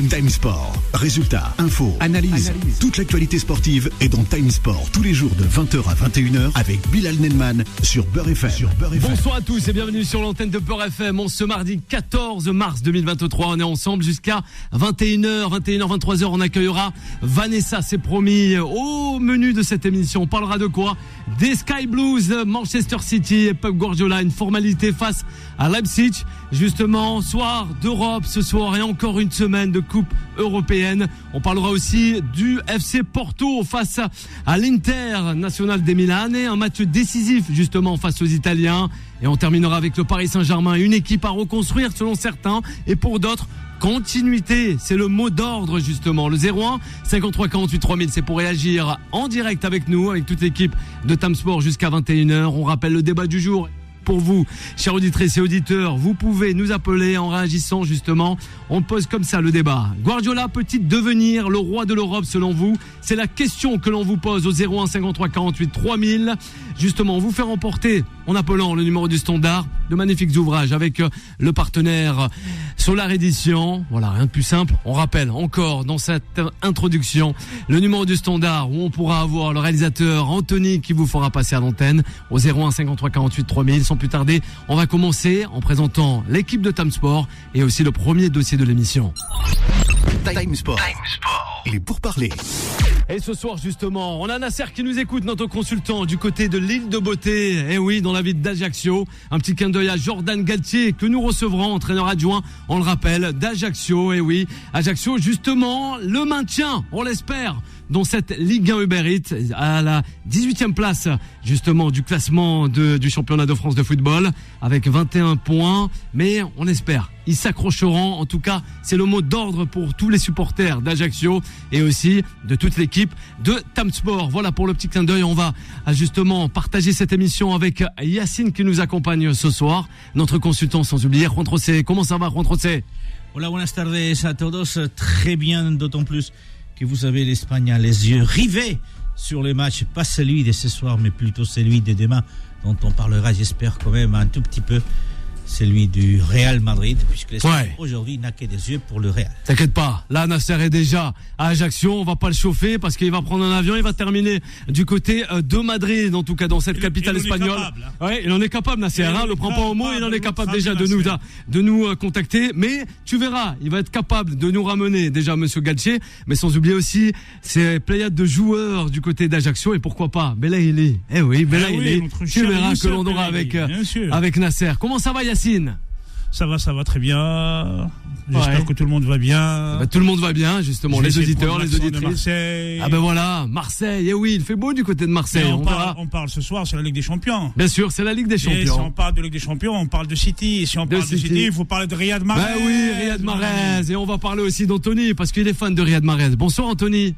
Time Sport. Résultats, infos, analyse. Toute l'actualité sportive est dans Time Sport tous les jours de 20h à 21h avec Bilal Nelman sur Beurre FM. Bonsoir à tous et bienvenue sur l'antenne de Beurre FM. Ce mardi 14 mars 2023, on est ensemble jusqu'à 21h, 23h. On accueillera Vanessa, c'est promis. Au menu de cette émission, on parlera de quoi? Des Sky Blues, Manchester City et Pep Guardiola, une formalité face à Leipzig. Justement, soir d'Europe ce soir et encore une semaine de Coupe européenne. On parlera aussi du FC Porto face à l'International de Milan et un match décisif justement face aux Italiens. Et on terminera avec le Paris Saint-Germain, une équipe à reconstruire selon certains et pour d'autres, continuité, c'est le mot d'ordre justement. Le 01 53 48 3000, c'est pour réagir en direct avec nous, avec toute l'équipe de Time Sport jusqu'à 21h. On rappelle le débat du jour. Pour vous, chers auditrices et auditeurs, vous pouvez nous appeler en réagissant justement. On pose comme ça le débat. Guardiola peut-il devenir le roi de l'Europe selon vous? C'est la question que l'on vous pose au 01 53 48 3000. Justement, vous faire remporter en appelant le numéro du standard de magnifiques ouvrages avec le partenaire Solar Edition. Voilà, rien de plus simple. On rappelle encore dans cette introduction le numéro du standard où on pourra avoir le réalisateur Anthony qui vous fera passer à l'antenne au 01 53 48 3000. Sans plus tarder, on va commencer en présentant l'équipe de Time Sport et aussi le premier dossier de l'émission. Time Sport. Il est pour parler. Et ce soir justement, on a Nasser qui nous écoute, notre consultant du côté de l'île de Beauté. Et oui, dans la ville d'Ajaccio. Un petit clin d'œil à Jordan Galtier que nous recevrons, entraîneur adjoint, on le rappelle, d'Ajaccio. Et oui, Ajaccio justement, le maintien, on l'espère, dans cette Ligue 1 Uber Eats à la 18e place justement du classement du championnat de France de football avec 21 points. Mais on espère, ils s'accrocheront. En tout cas, c'est le mot d'ordre pour tous les supporters d'Ajaccio et aussi de toute l'équipe de Time Sport. Voilà pour le petit clin d'œil. On va justement partager cette émission avec Yacine qui nous accompagne ce soir, notre consultant, sans oublier Juan Trocé. Comment ça va, Juan Trocé? Hola, buenas tardes a todos. Très bien, d'autant plus que vous avez l'Espagne à les yeux rivés sur les matchs, pas celui de ce soir, mais plutôt celui de demain, dont on parlera, j'espère, quand même un tout petit peu, celui du Real Madrid, puisque l'Espagne aujourd'hui n'a que des yeux pour le Real. T'inquiète pas, là Nasser est déjà à Ajaccio, on va pas le chauffer parce qu'il va prendre un avion, il va terminer du côté de Madrid, en tout cas dans cette capitale espagnole. Ouais, il en est capable Nasser, hein, le prend pas au mot, il en est capable déjà de nous contacter, mais tu verras, il va être capable de nous ramener déjà monsieur Galtier, mais sans oublier aussi ces pléiades de joueurs du côté d'Ajaccio et pourquoi pas Belaïli. Eh oui, Belaïli, tu verras que l'on aura avec Nasser. Comment ça va Yacine? Ça va très bien. J'espère que tout le monde va bien. Tout le monde va bien, justement. Les auditeurs, les auditrices. Marseille. Ah ben voilà, Marseille. Et oui, il fait beau du côté de Marseille. On parle ce soir, c'est la Ligue des Champions. Bien sûr, c'est la Ligue des Champions. Et si on parle de Ligue des Champions, on parle de City. Et si on parle de City, il faut parler de Riyad Mahrez. Ben oui, Riyad Mahrez. Et on va parler aussi d'Anthony, parce qu'il est fan de Riyad Mahrez. Bonsoir Anthony.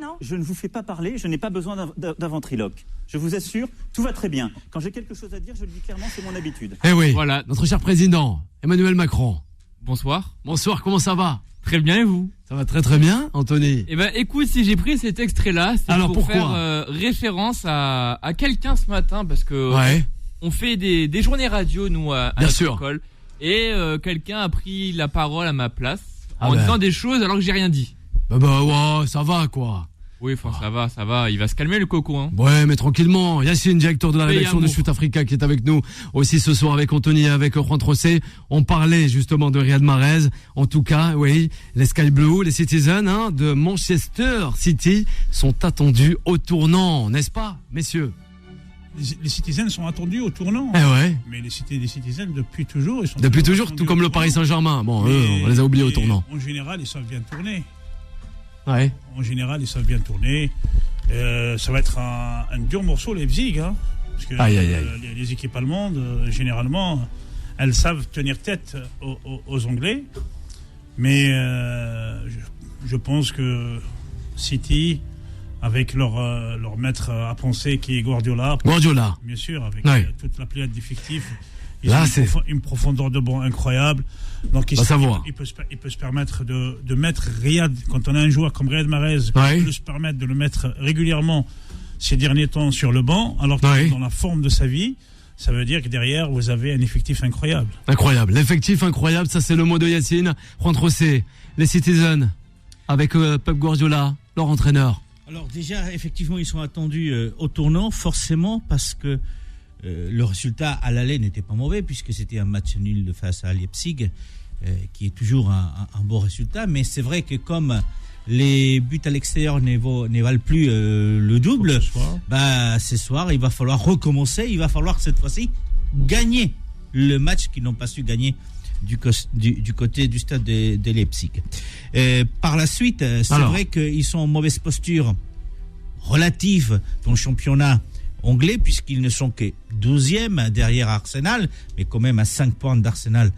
Non, je ne vous fais pas parler, je n'ai pas besoin d'un ventriloque. Je vous assure, tout va très bien. Quand j'ai quelque chose à dire, je le dis clairement, c'est mon habitude. Eh oui, voilà, notre cher président, Emmanuel Macron. Bonsoir. Bonsoir, comment ça va? Très bien, et vous? Ça va très très bien, Anthony. Eh ben, écoute, si j'ai pris cet extrait-là, c'est alors, pour faire référence à quelqu'un ce matin, parce que on fait des journées radio, nous, à l'école, et quelqu'un a pris la parole à ma place, en disant des choses alors que j'ai rien dit. Bah, ça va, quoi. Oui, enfin, ça va. Il va se calmer, le coco, hein. Ouais, mais tranquillement. Yacine, directeur de la rédaction de Shoot Africa, qui est avec nous aussi ce soir avec Anthony et avec Juan Trocé. On parlait justement de Riyad Mahrez. En tout cas, oui, les Sky Blue, les Citizens, de Manchester City sont attendus au tournant, n'est-ce pas, messieurs? Les Citizens sont attendus au tournant. Eh ouais. Mais les Citizens, depuis toujours, ils sont depuis toujours, tout comme le Paris Saint-Germain. Bon, eux, on les a oubliés au tournant. En général, ils savent bien tourner. Ouais. En général, ils savent bien tourner. Ça va être un dur morceau, Leipzig, hein, parce que les équipes allemandes, généralement, elles savent tenir tête aux Anglais. Mais je pense que City, avec leur maître à penser qui est Guardiola, bien sûr, avec toute la pléiade d'effectifs, ils ont une profondeur de banc incroyable. Donc il peut se permettre de mettre Riyad, quand on a un joueur comme Riyad Mahrez, il peut se permettre de le mettre régulièrement ces derniers temps sur le banc, alors qu'il est dans la forme de sa vie. ça veut dire que derrière, vous avez un effectif incroyable. Incroyable. L'effectif incroyable, ça c'est le mot de Yacine. Juan José, les Citizens, avec Pep Guardiola, leur entraîneur. Alors déjà, effectivement, ils sont attendus au tournant, forcément, parce que le résultat à l'aller n'était pas mauvais, puisque c'était un match nul face à Leipzig, qui est toujours un bon résultat. Mais c'est vrai que comme les buts à l'extérieur ne valent plus le double, ce soir, il va falloir recommencer. Il va falloir cette fois-ci gagner le match qu'ils n'ont pas su gagner du côté du stade de Leipzig. Par la suite, c'est vrai qu'ils sont en mauvaise posture relative dans le championnat anglais, puisqu'ils ne sont que 12e derrière Arsenal, mais quand même à 5 points d'Arsenal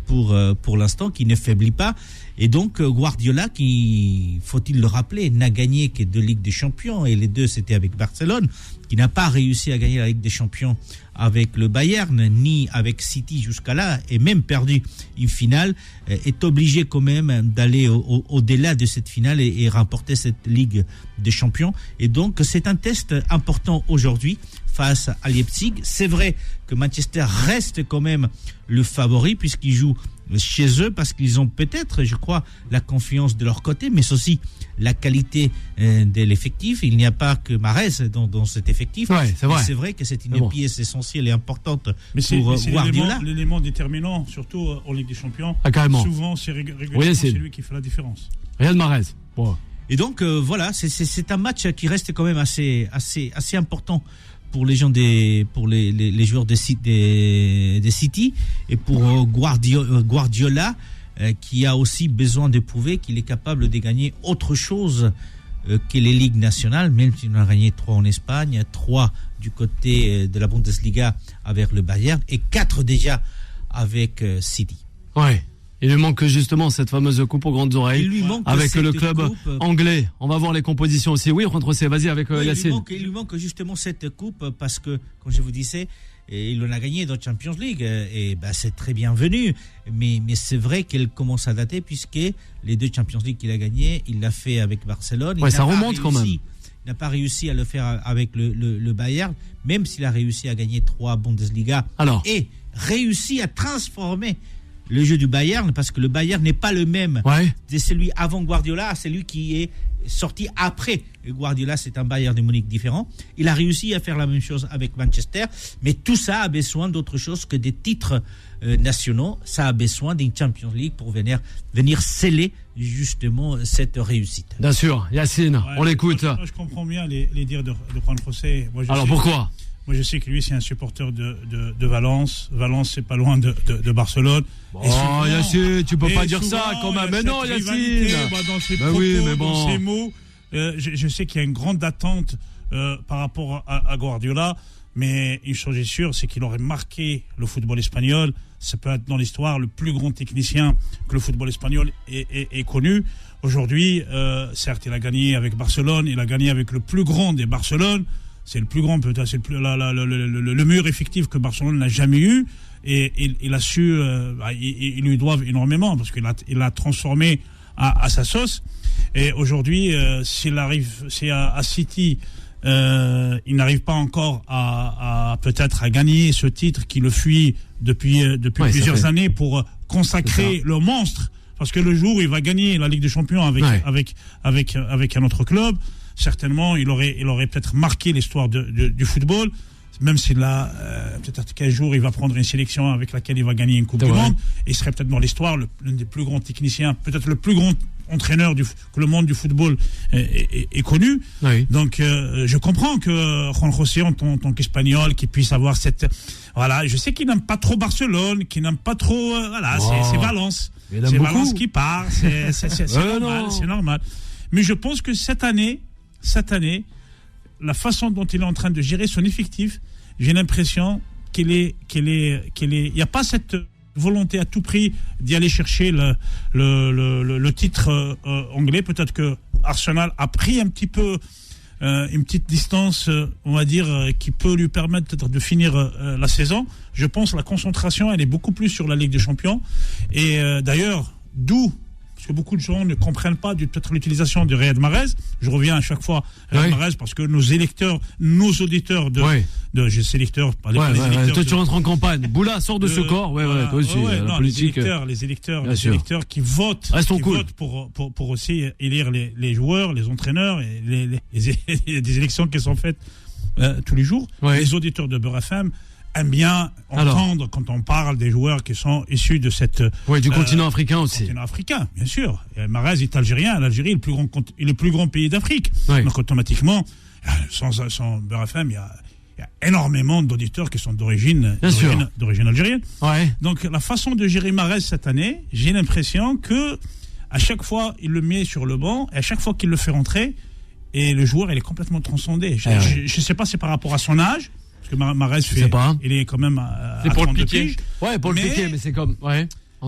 pour l'instant, qui ne faiblit pas. Et donc Guardiola, qui, faut-il le rappeler, n'a gagné que 2 Ligues des Champions, et les 2 c'était avec Barcelone, qui n'a pas réussi à gagner la Ligue des Champions avec le Bayern, ni avec City jusqu'à là, et même perdu une finale, est obligé quand même d'aller au-delà de cette finale et remporter cette Ligue des Champions. Et donc c'est un test important aujourd'hui face à Leipzig. C'est vrai que Manchester reste quand même le favori, puisqu'ils jouent chez eux, parce qu'ils ont peut-être, je crois, la confiance de leur côté, mais aussi la qualité de l'effectif. Il n'y a pas que Mahrez dans cet effectif. Ouais, c'est vrai. C'est vrai que c'est une pièce essentielle et importante pour Guardiola. L'élément déterminant, surtout en Ligue des Champions. Ah, carrément. Souvent, c'est régulièrement c'est lui qui fait la différence. Riyad Mahrez. Wow. Et donc, voilà, c'est un match qui reste quand même assez important pour les gens pour les joueurs de City, et pour Guardiola, qui a aussi besoin de prouver qu'il est capable de gagner autre chose que les ligues nationales, même s'il en a gagné 3 en Espagne, 3 du côté de la Bundesliga avec le Bayern, et 4 déjà avec City. Ouais. Il lui manque justement cette fameuse coupe aux grandes oreilles avec le club anglais. On va voir les compositions aussi. Oui, vas-y avec Yacine. Il lui manque justement cette coupe, parce que, comme je vous disais, il en a gagné dans la Champions League, et c'est très bienvenu. Mais c'est vrai qu'elle commence à dater, puisque les 2 Champions League qu'il a gagné, il l'a fait avec Barcelone. Ça remonte quand même. Il n'a pas réussi à le faire avec le Bayern, même s'il a réussi à gagner 3 Bundesliga et réussi à transformer le jeu du Bayern, parce que le Bayern n'est pas le même de celui avant Guardiola, c'est lui qui est sorti après Guardiola. C'est un Bayern de Munich différent. Il a réussi à faire la même chose avec Manchester, mais tout ça a besoin d'autre chose que des titres nationaux. Ça a besoin d'une Champions League pour venir sceller justement cette réussite. Bien sûr, Yacine, on l'écoute. Moi, je comprends bien les dires de Juan José. Alors pourquoi ? Moi, je sais que lui, c'est un supporter de Valence. Valence, c'est pas loin de Barcelone. Oh, Yacine, tu peux pas dire ça quand même. Mais non, Yacine. Dans ses propos, dans ses mots, je sais qu'il y a une grande attente par rapport à Guardiola. Mais une chose est sûre, c'est qu'il aurait marqué le football espagnol. Ça peut être dans l'histoire le plus grand technicien que le football espagnol ait connu. Aujourd'hui, certes, il a gagné avec Barcelone. Il a gagné avec le plus grand des Barcelone. C'est le plus grand, peut-être, c'est le meilleur effectif que Barcelone n'a jamais eu, et il a su, ils lui doivent énormément, parce qu'il a transformé à sa sauce. Et aujourd'hui, s'il arrive, à City, il n'arrive pas encore à peut-être à gagner ce titre qui le fuit depuis plusieurs années, pour consacrer le monstre, parce que le jour où il va gagner la Ligue des Champions avec un autre club, certainement, il aurait peut-être marqué l'histoire du football, même s'il a peut-être qu'un jour il va prendre une sélection avec laquelle il va gagner une Coupe du Monde, et il serait peut-être dans l'histoire l'un des plus grands techniciens, peut-être le plus grand entraîneur que le monde du football est connu. Oui. Donc je comprends que Juan José, en tant qu'Espagnol, qui puisse avoir cette... Voilà, je sais qu'il n'aime pas trop Barcelone, qu'il n'aime pas trop... c'est Valence. C'est Valence qui part, c'est normal. Mais je pense que cette année, la façon dont il est en train de gérer son effectif, j'ai l'impression qu'il n'y a pas cette volonté à tout prix d'y aller chercher le titre anglais. Peut-être que Arsenal a pris un petit peu une petite distance, on va dire, qui peut lui permettre peut-être de finir la saison. Je pense que la concentration, elle est beaucoup plus sur la Ligue des Champions. Et d'ailleurs, parce que beaucoup de gens ne comprennent pas peut-être l'utilisation de Riyad Mahrez. Je reviens à chaque fois à Riyad Mahrez, parce que nos électeurs, nos auditeurs sélecteurs. Toi, tu rentres en campagne. Boula, sors de ce corps. Toi aussi. Non, politique. Les électeurs qui votent, pour aussi élire les joueurs, les entraîneurs, et des élections qui sont faites tous les jours. Les auditeurs de Beurre FM aiment bien entendre quand on parle des joueurs qui sont issus de cette... du continent africain aussi. Du continent africain, bien sûr. Mahrez est algérien. L'Algérie est le plus grand pays d'Afrique. Donc automatiquement, sans Beurre FM, il y a énormément d'auditeurs qui sont d'origine algérienne. Donc la façon de gérer Mahrez cette année, j'ai l'impression que à chaque fois il le met sur le banc, et à chaque fois qu'il le fait rentrer, et le joueur il est complètement transcendé. Je ne sais pas si c'est par rapport à son âge, parce que Mahrez il est quand même à c'est pour le piquer. Pour le piquer, mais c'est comme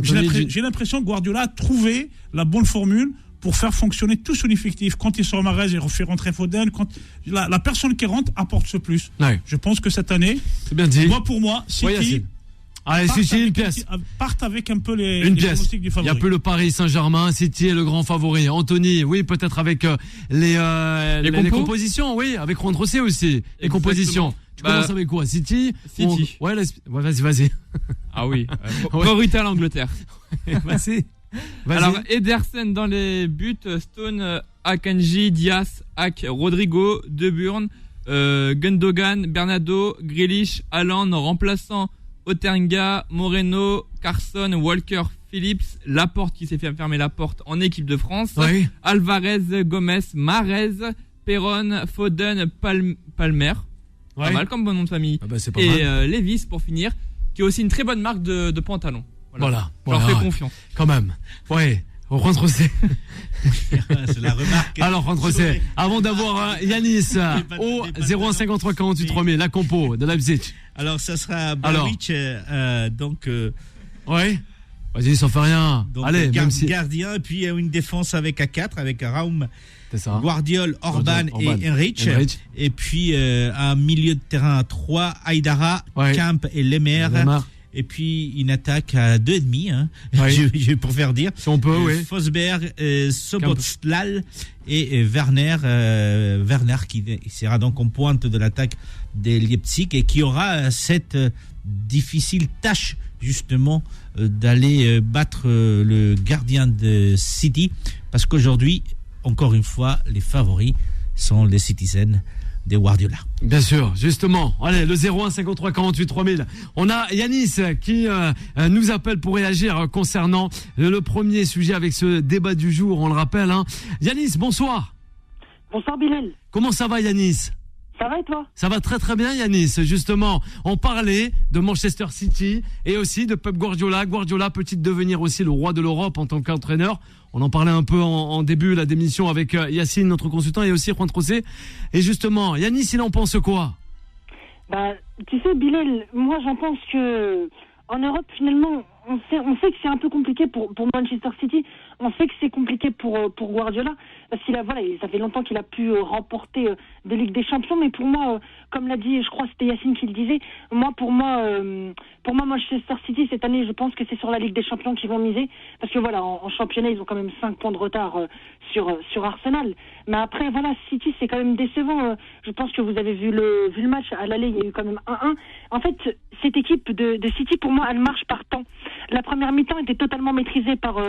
j'ai l'impression que Guardiola a trouvé la bonne formule pour faire fonctionner tout son effectif. Quand il sort Mahrez, il fait rentrer Foden. Quand la personne qui rentre apporte ce plus. Je pense que cette année, c'est bien dit. Pour moi, City une pièce. Partent avec un peu les pronostics du favori. Il y a un peu le Paris Saint-Germain, City est le grand favori. Anthony, peut-être avec les compositions, avec Juan José aussi. Les compositions. Tu commences avec quoi? City. Vas-y. Ah oui. Brutal Angleterre. Vas-y. Alors Ederson dans les buts, Stone, Akanji, Diaz, Rodrigo, De Bruyne, Gundogan, Bernardo, Grealish, Haaland, remplaçant Otenga, Moreno, Carson, Walker, Phillips, Laporte qui s'est fait fermer la porte en équipe de France, Alvarez, Gomez, Mahrez, Perron, Foden, Palmer, pas mal comme bon nom de famille, et Levis pour finir, qui est aussi une très bonne marque de pantalon. Voilà. J'en fais confiance. Quand même. On rentre c'est la remarque. Alors, rentre c'est. Avant d'avoir Yanis au 0153 48 3000, la compo de Leipzig. Alors, ça sera Barwich. Vas-y, ça fait rien. Donc, allez, gardien, et puis une défense avec A4, avec Raum, Guardiol, Orban et Henrich. Et puis un milieu de terrain à 3, Aïdara, Camp et Lemer. Et puis une attaque à 2,5, pour faire dire. Si on peut, Fosberg, Sobotlal et Werner qui sera donc en pointe de l'attaque des Leipzig et qui aura cette difficile tâche justement d'aller battre le gardien de City, parce qu'aujourd'hui, encore une fois, les favoris sont les Citizens de Guardiola. Bien sûr, justement. Allez, le 01 53 48 3000. On a Yanis qui nous appelle pour réagir concernant le premier sujet avec ce débat du jour, on le rappelle. Yanis, bonsoir. Bonsoir Bilal. Comment ça va Yanis ? Ça va et toi ? Ça va très très bien Yanis. Justement, on parlait de Manchester City et aussi de Pep Guardiola. Guardiola peut-il devenir aussi le roi de l'Europe en tant qu'entraîneur ? On en parlait un peu en début la démission avec Yacine, notre consultant, et aussi Juan José. Et justement, Yanis, il en pense quoi ? Tu sais Bilal, moi j'en pense que en Europe finalement, on sait que c'est un peu compliqué pour Manchester City. On sait que c'est compliqué pour Guardiola, parce ça fait longtemps qu'il a pu remporter des Ligues des Champions, mais pour moi, comme l'a dit, je crois que c'était Yacine qui le disait, pour moi Manchester City cette année, je pense que c'est sur la Ligue des Champions qu'ils vont miser, parce que en championnat ils ont quand même 5 points de retard sur Arsenal. Mais après City c'est quand même décevant. Je pense que vous avez vu le match à l'aller, il y a eu quand même 1-1. En fait, cette équipe de City pour moi elle marche par temps. La première mi-temps était totalement maîtrisée par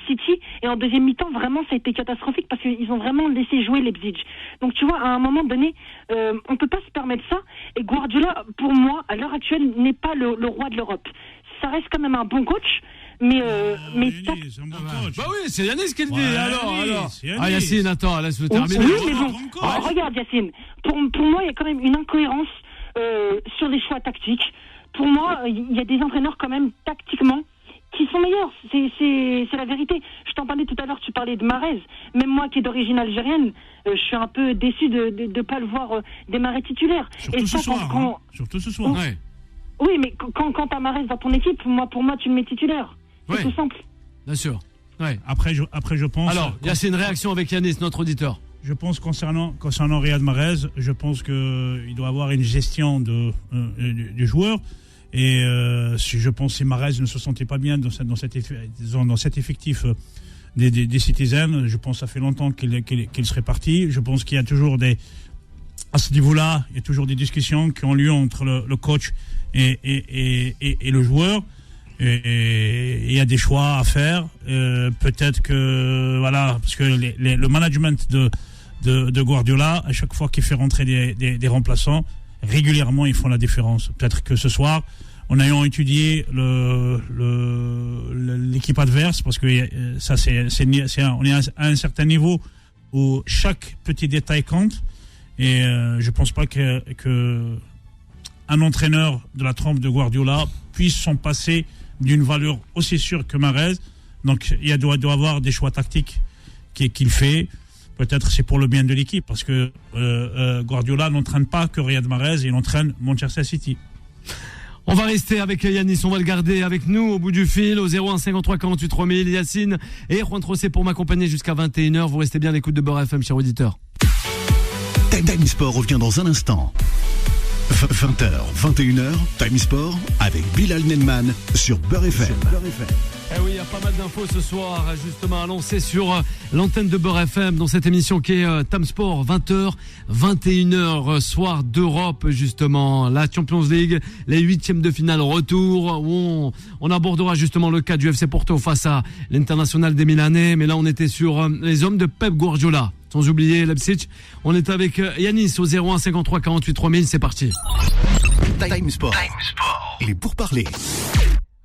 City, et en deuxième mi-temps vraiment ça a été catastrophique parce qu'ils ont vraiment laissé jouer Leipzig. Donc tu vois, à un moment donné on peut pas se permettre ça, et Guardiola pour moi à l'heure actuelle n'est pas le roi de l'Europe. Ça reste quand même un bon coach, mais Yanis, un bon coach. Bah oui, c'est Yanis qui le dit. Alors. Yanis. Yacine, attends, laisse-le terminer. Oui, mais bon, regarde Yacine, pour moi il y a quand même une incohérence sur les choix tactiques. Pour moi, il y a des entraîneurs quand même tactiquement qui sont meilleurs, c'est la vérité. Je t'en parlais tout à l'heure, tu parlais de Mahrez. Même moi qui est d'origine algérienne, je suis un peu déçu de ne pas le voir démarrer titulaire. Surtout ce soir. Oui, mais quand t'as Mahrez dans ton équipe, pour moi tu le mets titulaire. C'est tout simple. Bien sûr. Ouais. Après, je pense... Alors, c'est une réaction avec Yanis, notre auditeur. Je pense concernant Riyad Mahrez, je pense qu'il doit avoir une gestion du joueur. Et je pense que si Mahrez ne se sentait pas bien dans cet effectif des Citizens, je pense que ça fait longtemps qu'il serait parti. Je pense qu'il y a toujours à ce niveau-là, il y a toujours des discussions qui ont lieu entre le coach et le joueur. Et il y a des choix à faire. Peut-être que voilà, parce que le management de Guardiola, à chaque fois qu'il fait rentrer des remplaçants, régulièrement ils font la différence. Peut-être que ce soir, en ayant étudié l'équipe adverse, parce que ça on est à un certain niveau où chaque petit détail compte. Et je pense pas que un entraîneur de la trempe de Guardiola puisse s'en passer d'une valeur aussi sûre que Mahrez. Donc il doit avoir des choix tactiques qu'il fait. Peut-être c'est pour le bien de l'équipe, parce que Guardiola n'entraîne pas que Riyad Mahrez, il entraîne Manchester City. On va rester avec Yanis, on va le garder avec nous au bout du fil, au 01 53 48 3000. Yacine et Juan Trocé pour m'accompagner jusqu'à 21h. Vous restez bien à l'écoute de Beurre FM, chers auditeurs. Time Sport revient dans un instant. 20h, 21h, Time Sport avec Bilal Nenman sur Beurre FM. Eh oui, il y a pas mal d'infos ce soir, justement, annoncées sur l'antenne de Beurre FM dans cette émission qui est Time Sport, 20h, 21h, soir d'Europe, justement. La Champions League, les 8e de finale retour, où on abordera justement le cas du FC Porto face à l'International des Milanais. Mais là, on était sur les hommes de Pep Guardiola. Sans oublier Leipzig. On est avec Yanis au 01 53 48 3000. C'est parti. Time Sport. Il est pour parler.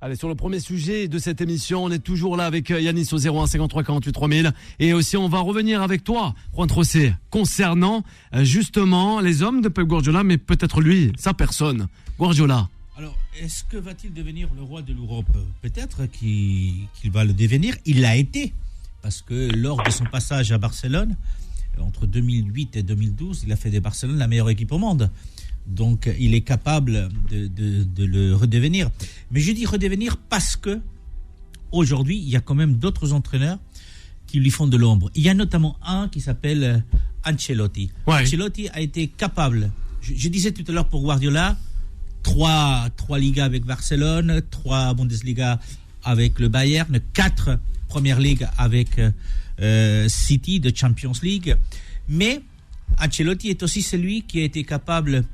Allez, sur le premier sujet de cette émission, on est toujours là avec Yanis au 01 53 48 3000. Et aussi, on va revenir avec toi, Juan Trocé, concernant justement les hommes de Pep Guardiola, mais peut-être lui, sa personne, Guardiola. Alors, est-ce que va-t-il devenir le roi de l'Europe ? Peut-être qu'il va le devenir. Il l'a été. Parce que lors de son passage à Barcelone, entre 2008 et 2012, il a fait de Barcelone la meilleure équipe au monde. Donc, il est capable de le redevenir. Mais je dis redevenir parce que aujourd'hui, il y a quand même d'autres entraîneurs qui lui font de l'ombre. Il y a notamment un qui s'appelle Ancelotti. Ouais. Ancelotti a été capable, je disais tout à l'heure pour Guardiola, 3 Ligas avec Barcelone, 3 Bundesliga avec le Bayern, 4 Première Ligue avec City de Champions League. Mais Ancelotti est aussi celui qui a été capable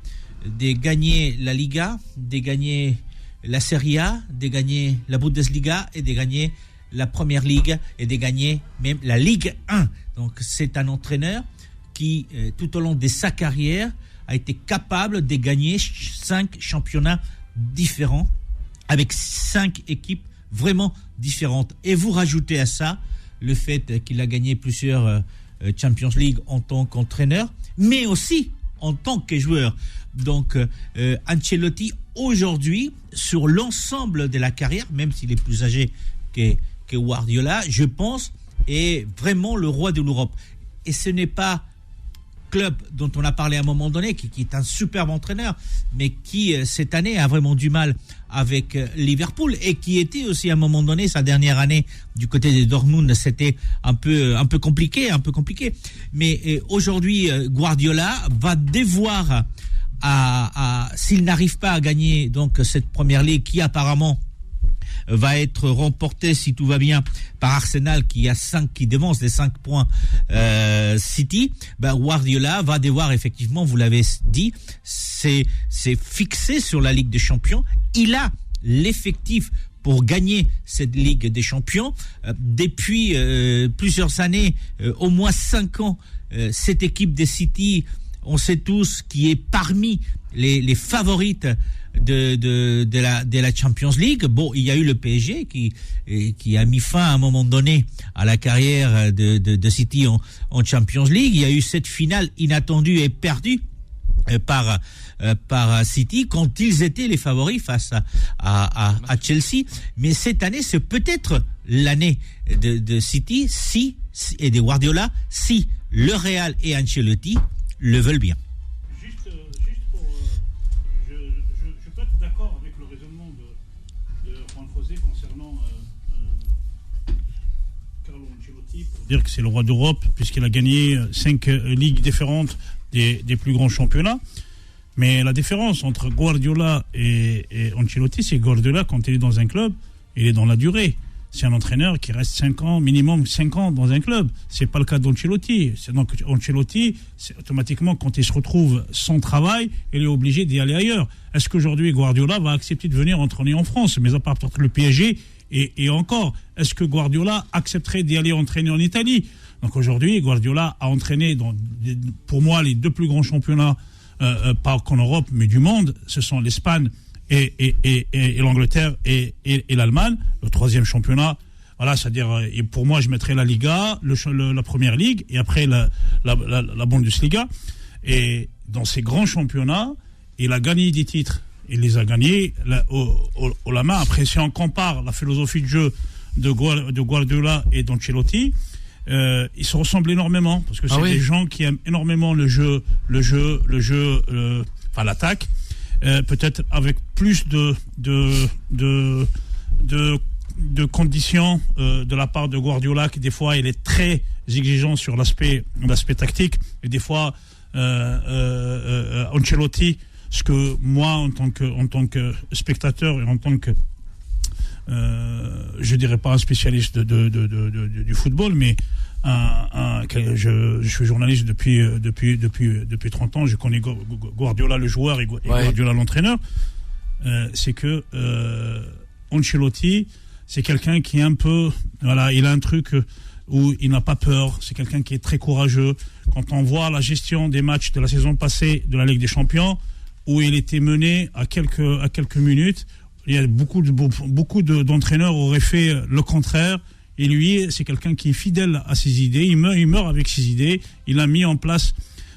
de gagner la Liga, de gagner la Serie A, de gagner la Bundesliga et de gagner la Première Ligue et de gagner même la Ligue 1. Donc c'est un entraîneur qui, tout au long de sa carrière, a été capable de gagner 5 championnats différents avec 5 équipes vraiment différentes. Et vous rajoutez à ça le fait qu'il a gagné plusieurs Champions League en tant qu'entraîneur, mais aussi en tant que joueur. Donc Ancelotti aujourd'hui, sur l'ensemble de la carrière, même s'il est plus âgé que Guardiola, je pense, est vraiment le roi de l'Europe. Et ce n'est pas club dont on a parlé à un moment donné, qui est un superbe entraîneur, mais qui cette année a vraiment du mal avec Liverpool, et qui était aussi à un moment donné, sa dernière année du côté de Dortmund, c'était un peu compliqué. Mais aujourd'hui, Guardiola va devoir, s'il n'arrive pas à gagner donc cette première ligue qui apparemment va être remporté, si tout va bien, par Arsenal qui devance les 5 points City, Guardiola va devoir effectivement, vous l'avez dit, c'est fixé sur la Ligue des Champions. Il a l'effectif pour gagner cette Ligue des Champions. Depuis plusieurs années, au moins 5 ans, cette équipe de City, on sait tous, qui est parmi les favorites de la Champions League. Bon, il y a eu le PSG qui a mis fin à un moment donné à la carrière de City en Champions League. Il y a eu cette finale inattendue et perdue par City quand ils étaient les favoris face à Chelsea. Mais cette année, c'est peut-être l'année de City et de Guardiola, si le Real et Ancelotti le veulent bien. Dire que c'est le roi d'Europe puisqu'il a gagné 5 ligues différentes des plus grands championnats. Mais la différence entre Guardiola et Ancelotti, c'est que Guardiola, quand il est dans un club, il est dans la durée. c'est un entraîneur qui reste 5 ans, minimum 5 ans dans un club. C'est pas le cas d'Ancelotti. Donc Ancelotti, c'est automatiquement, quand il se retrouve sans travail, il est obligé d'y aller ailleurs. Est-ce qu'aujourd'hui Guardiola va accepter de venir entraîner en France, mais à part peut-être le PSG et encore, est-ce que Guardiola accepterait d'y aller entraîner en Italie? Donc aujourd'hui, Guardiola a entraîné dans, pour moi, les 2 plus grands championnats, pas qu'en Europe, mais du monde. Ce sont l'Espagne et l'Angleterre et l'Allemagne. Le 3e championnat, voilà, c'est-à-dire, et pour moi, je mettrais la Liga, la Première Ligue, et après la Bundesliga. Et dans ces grands championnats, il a gagné des titres. Il les a gagnés au la main. Après, si on compare la philosophie de jeu de Guardiola et d'Ancelotti, ils se ressemblent énormément, parce que c'est des gens qui aiment énormément le jeu, enfin l'attaque, peut-être avec plus de conditions de la part de Guardiola, qui des fois il est très exigeant sur l'aspect tactique, et des fois Ancelotti, ce que moi en tant que spectateur et en tant que je dirais pas un spécialiste du football, mais je suis journaliste depuis 30 ans, je connais Guardiola le joueur et Guardiola l'entraîneur, c'est que Ancelotti, c'est quelqu'un qui est un peu, voilà, il a un truc où il n'a pas peur, c'est quelqu'un qui est très courageux. Quand on voit la gestion des matchs de la saison passée de la Ligue des Champions, où il était mené à quelques minutes, il y a beaucoup d'entraîneurs auraient fait le contraire. Et lui, c'est quelqu'un qui est fidèle à ses idées. Il meurt avec ses idées. Il a mis en place,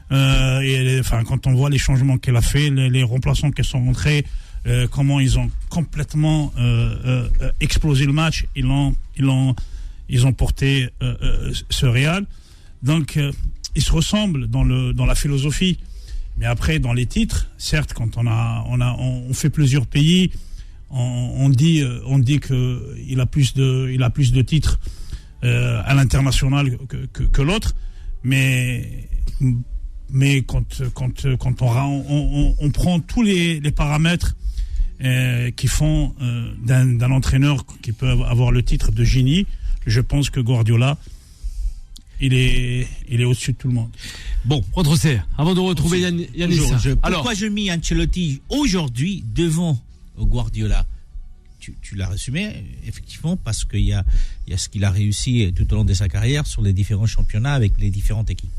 quand on voit les changements qu'elle a fait, les remplaçants qui sont rentrés, comment ils ont complètement explosé le match. Ils ont porté ce Real. Donc, ils se ressemblent dans la philosophie. Mais après, dans les titres, certes, quand on fait plusieurs pays, on dit que il a plus de titres à l'international que l'autre, mais quand on prend tous les paramètres qui font d'un entraîneur qui peut avoir le titre de génie, je pense que Guardiola, il est au-dessus de tout le monde. Bon, Rodrosser, avant de retrouver Yanis. Pourquoi je mis Ancelotti aujourd'hui devant Guardiola? Tu l'as résumé, effectivement, parce qu'il y a ce qu'il a réussi tout au long de sa carrière sur les différents championnats avec les différentes équipes.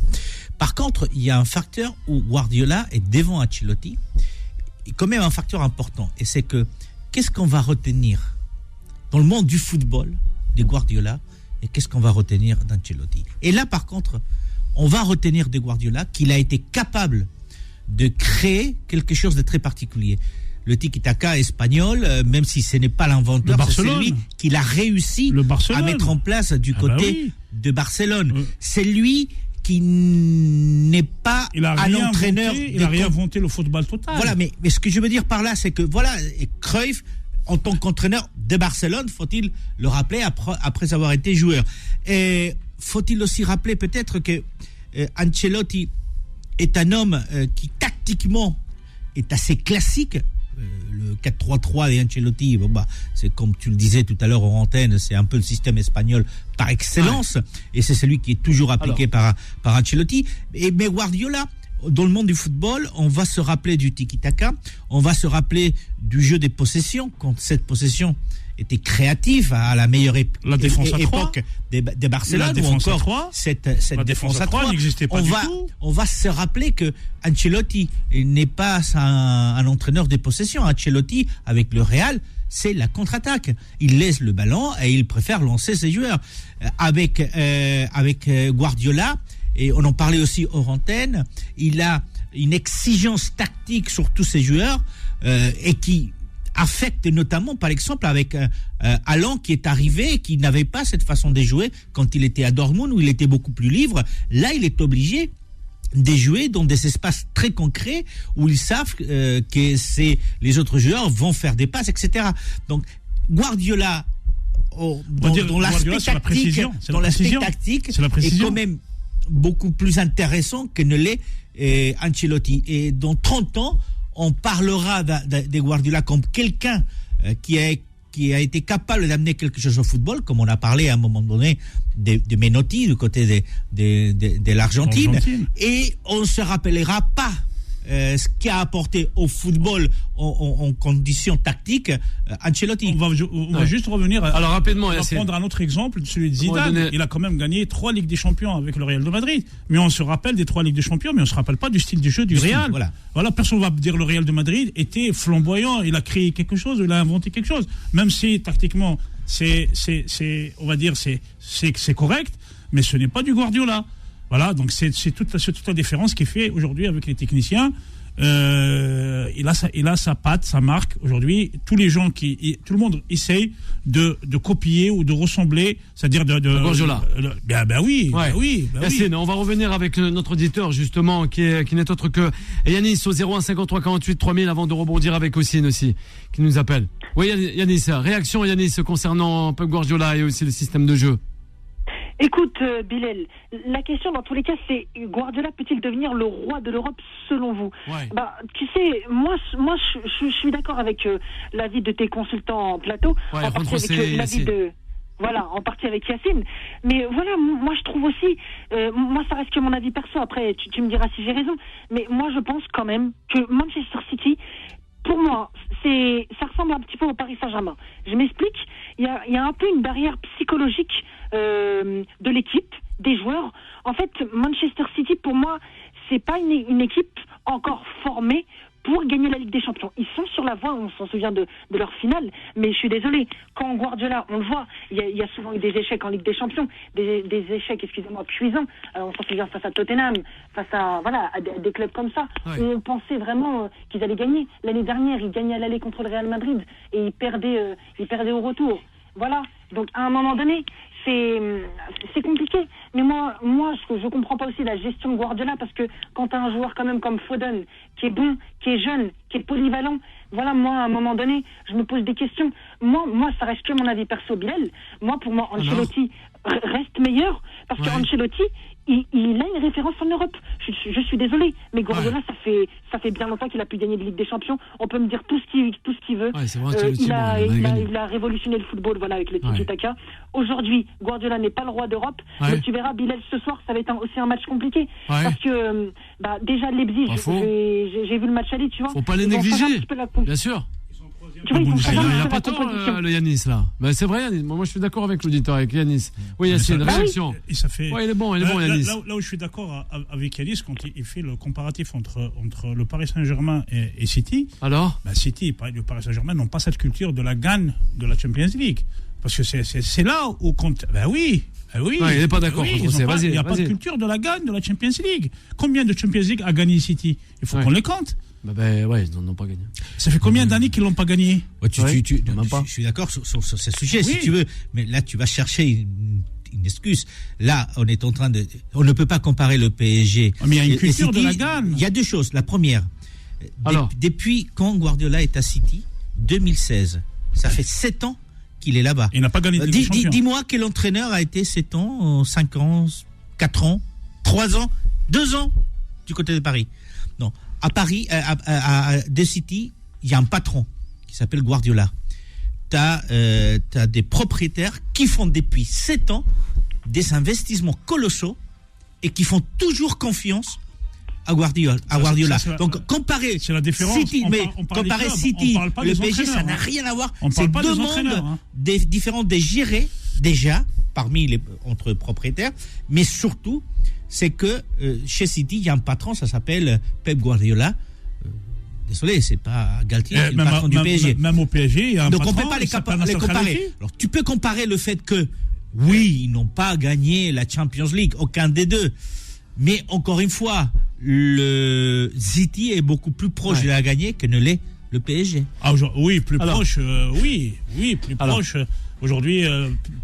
Par contre, il y a un facteur où Guardiola est devant Ancelotti, et quand même un facteur important, et c'est que qu'est-ce qu'on va retenir dans le monde du football de Guardiola et qu'est-ce qu'on va retenir d'Ancelotti? Et là, par contre, on va retenir de Guardiola qu'il a été capable de créer quelque chose de très particulier. Le tiki-taka espagnol, même si ce n'est pas l'inventeur, c'est lui qui l'a réussi à mettre en place du côté de Barcelone. C'est lui qui n'est pas un entraîneur. Il a réinventé le football total. Voilà, mais ce que je veux dire par là, c'est que voilà, Cruyff, en tant qu'entraîneur de Barcelone, faut-il le rappeler après avoir été joueur. Et faut-il aussi rappeler peut-être que Ancelotti est un homme qui tactiquement est assez classique. Le 4-3-3 d'Ancelotti, c'est comme tu le disais tout à l'heure en antenne, c'est un peu le système espagnol par excellence, et c'est celui qui est toujours appliqué par Ancelotti. Mais Guardiola, dans le monde du football, on va se rappeler du tiki-taka, on va se rappeler du jeu des possessions, quand cette possession était créative à la meilleure époque de Barcelone, ou encore cette défense à 3 n'existait pas du tout. On va se rappeler que Ancelotti n'est pas un entraîneur des possessions. Ancelotti, avec le Real, c'est la contre-attaque. Il laisse le ballon et il préfère lancer ses joueurs. Avec Guardiola, et on en parlait aussi hors antenne, il a une exigence tactique sur tous ses joueurs et qui affecte notamment, par exemple, avec Haaland qui est arrivé et qui n'avait pas cette façon de jouer quand il était à Dortmund, où il était beaucoup plus libre. Là, il est obligé de jouer dans des espaces très concrets où ils savent que les autres joueurs vont faire des passes, etc. Donc, Guardiola, dans l'aspect tactique, est quand même beaucoup plus intéressant que ne l'est Ancelotti. Et dans 30 ans, on parlera de Guardiola comme quelqu'un qui qui a été capable d'amener quelque chose au football, comme on a parlé à un moment donné de Menotti du côté de l'Argentine. Et on ne se rappellera pas ce qu'a apporté au football en conditions tactiques Ancelotti. On va juste revenir. Alors rapidement, on va prendre un autre exemple, celui de Zidane. Il a quand même gagné 3 Ligues des Champions avec le Real de Madrid. Mais on se rappelle des 3 Ligues des Champions, mais on se rappelle pas du style de jeu du Real. Voilà, personne va dire le Real de Madrid était flamboyant. Il a créé quelque chose, il a inventé quelque chose. Même si tactiquement, on va dire, c'est correct, mais ce n'est pas du Guardiola. Voilà, donc c'est toute la différence qu'il fait aujourd'hui avec les techniciens. Il a sa patte, sa marque. Aujourd'hui, tout le monde essaye de copier ou de ressembler, c'est-à-dire de Guardiola. Oui. Yacine, on va revenir avec notre auditeur justement qui n'est autre que Yanis au 01 53 48 3000 avant de rebondir avec Ossine aussi qui nous appelle. Oui, Yanis, réaction Yanis concernant Pep Guardiola et aussi le système de jeu. Écoute, Bilal, la question dans tous les cas, c'est Guardiola peut-il devenir le roi de l'Europe selon vous ? Tu sais, moi, je suis d'accord avec l'avis de tes consultants en plateau, en partie avec l'avis de... Voilà, en partie avec Yacine. Mais voilà, moi je trouve aussi, moi ça reste que mon avis perso, après tu me diras si j'ai raison, mais moi je pense quand même que Manchester City, pour moi, ça ressemble un petit peu au Paris Saint-Germain. Je m'explique, il y a un peu une barrière psychologique de l'équipe, des joueurs. En fait, Manchester City, pour moi, c'est pas une équipe encore formée pour gagner la Ligue des Champions. Ils sont sur la voie, on s'en souvient de leur finale, mais je suis désolé, quand Guardiola, on le voit, il y a souvent eu des échecs en Ligue des Champions, des échecs, cuisants. On s'en souvient face à Tottenham, face à des clubs comme ça, où on pensait vraiment qu'ils allaient gagner. L'année dernière, ils gagnaient à l'aller contre le Real Madrid, et ils perdaient au retour. Voilà, donc à un moment donné, c'est compliqué. Mais moi, je comprends pas aussi la gestion de Guardiola, parce que quand tu as un joueur quand même comme Foden, qui est bon, qui est jeune, qui est polyvalent, voilà, moi, à un moment donné, je me pose des questions. Moi, ça reste que mon avis perso, Bilal. Moi, pour moi, Ancelotti reste meilleur, parce qu'Ancelotti, il a une référence en Europe. Je suis désolé, mais Guardiola, ça fait bien longtemps qu'il a pu gagner de Ligue des Champions. On peut me dire tout ce qu'il veut. C'est vrai, il a révolutionné le football, voilà, avec le tiki-taka. Aujourd'hui, Guardiola n'est pas le roi d'Europe, mais tu verras, Bilal, ce soir, ça va être aussi un match compliqué, parce que déjà Leipzig, j'ai vu le match aller, tu vois. Faut pas les négliger, bien sûr. Il n'a pas tort, le Yanis, là. C'est vrai, Yanis. Moi, je suis d'accord avec l'auditeur, avec Yanis. Oui, Yanis, réaction. Il est bon, Yanis. Là où je suis d'accord avec Yanis, quand il fait le comparatif entre le Paris Saint-Germain et City. Alors City et le Paris Saint-Germain n'ont pas cette culture de la gagne de la Champions League. Parce que c'est là où compte. Oui. il n'est pas d'accord. Il n'y a pas de culture de la gagne de la Champions League. Combien de Champions League a gagné City ? Il faut qu'on les compte. Ils n'ont pas gagné. Ça fait combien d'années qu'ils l'ont pas gagné ? Je suis d'accord sur ce sujet, si tu veux, mais là tu vas chercher une excuse. Là, on ne peut pas comparer le PSG. Mais il y a une culture de la gagne. Il y a deux choses. La première, depuis quand Guardiola est à City, 2016, ça fait 7 ans qu'il est là-bas. Il n'a pas gagné de Ligue des Champions. Dis-moi quel entraîneur a été 7 ans, 5 ans, 4 ans, 3 ans, 2 ans du côté de Paris. Non. À Paris, à The City, il y a un patron qui s'appelle Guardiola. T'as des propriétaires qui font depuis 7 ans des investissements colossaux et qui font toujours confiance à Guardiola. Donc comparer City, comparer City, le PSG, ça n'a rien à voir. C'est deux mondes différents des gérés déjà entre propriétaires, mais surtout c'est que chez City, il y a un patron, ça s'appelle Pep Guardiola. Désolé, c'est pas Galtier, c'est le patron du PSG. Même au PSG, il y a un Donc patron. Donc on ne peut pas les comparer. Alors tu peux comparer le fait que, ils n'ont pas gagné la Champions League, aucun des deux. Mais encore une fois, le City est beaucoup plus proche de la gagner que ne l'est le PSG. Proche. Proche. Aujourd'hui,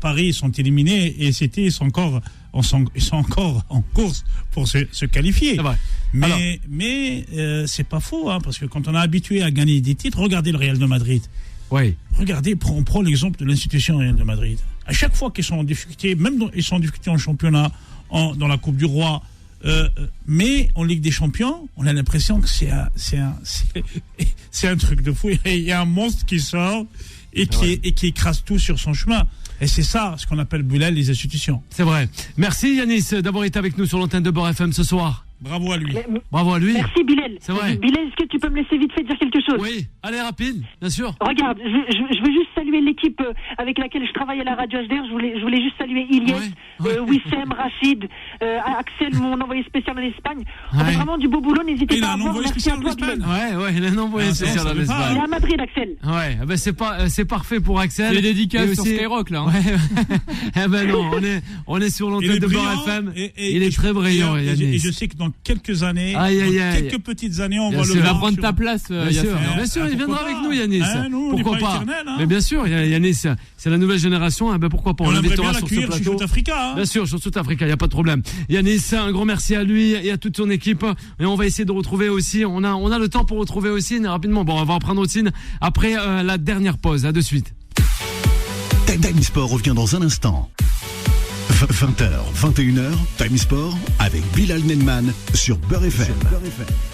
Paris sont éliminés et City ils sont encore en course pour se qualifier. Mais c'est pas faux, parce que quand on est habitué à gagner des titres, regardez le Real de Madrid. Regardez, on prend l'exemple de l'institution Real de Madrid. À chaque fois qu'ils sont en difficulté, ils sont en difficulté en championnat, dans la Coupe du Roi, mais en Ligue des Champions, on a l'impression que c'est un truc de fou. Il y a un monstre qui sort. et qui écrase tout sur son chemin. Et c'est ça ce qu'on appelle Bilal, les institutions. C'est vrai. Merci Yanis d'avoir été avec nous sur l'antenne de Beurre FM ce soir. Bravo à lui. Bravo à lui. Merci Bilal. C'est vrai. Bilal, est-ce que tu peux me laisser vite fait dire quelque chose? Oui, allez rapide, bien sûr. Regarde, je veux juste saluer l'équipe avec laquelle je travaille à la radio HDR. Je voulais juste saluer Ilyes, Wissem, Rachid, Axel, mon envoyé spécial en Espagne. On fait vraiment du beau boulot, n'hésitez pas à voir. Merci à toi, Bilal. Ouais, il a un envoyé spécial en Espagne. Il est à Madrid, Axel. Ouais, ben c'est parfait pour Axel. C'est dédicace sur Skyrock là. Eh ben non, on est sur l'antenne de Beurre FM. Il est très brillant, Yanis. Et je sais que dans quelques années, quelques petites années, on va le voir. Il va prendre ta place, Bien sûr, il viendra avec nous, Yanis. Pourquoi pas? Mais bien sûr, Yanis, c'est la nouvelle génération. Ben pourquoi pas? On l'invitera sur ce plateau. Bien sûr, sur South Africa, il n'y a pas de problème. Yanis, un grand merci à lui et à toute son équipe. Et on va essayer de retrouver aussi. On a le temps pour retrouver Ossine rapidement. Bon, on va reprendre Ossine après la dernière pause. À de suite. Time Sport revient dans un instant. 20h, 21h, Time Sport avec Bilal Nenman sur Beurre FM.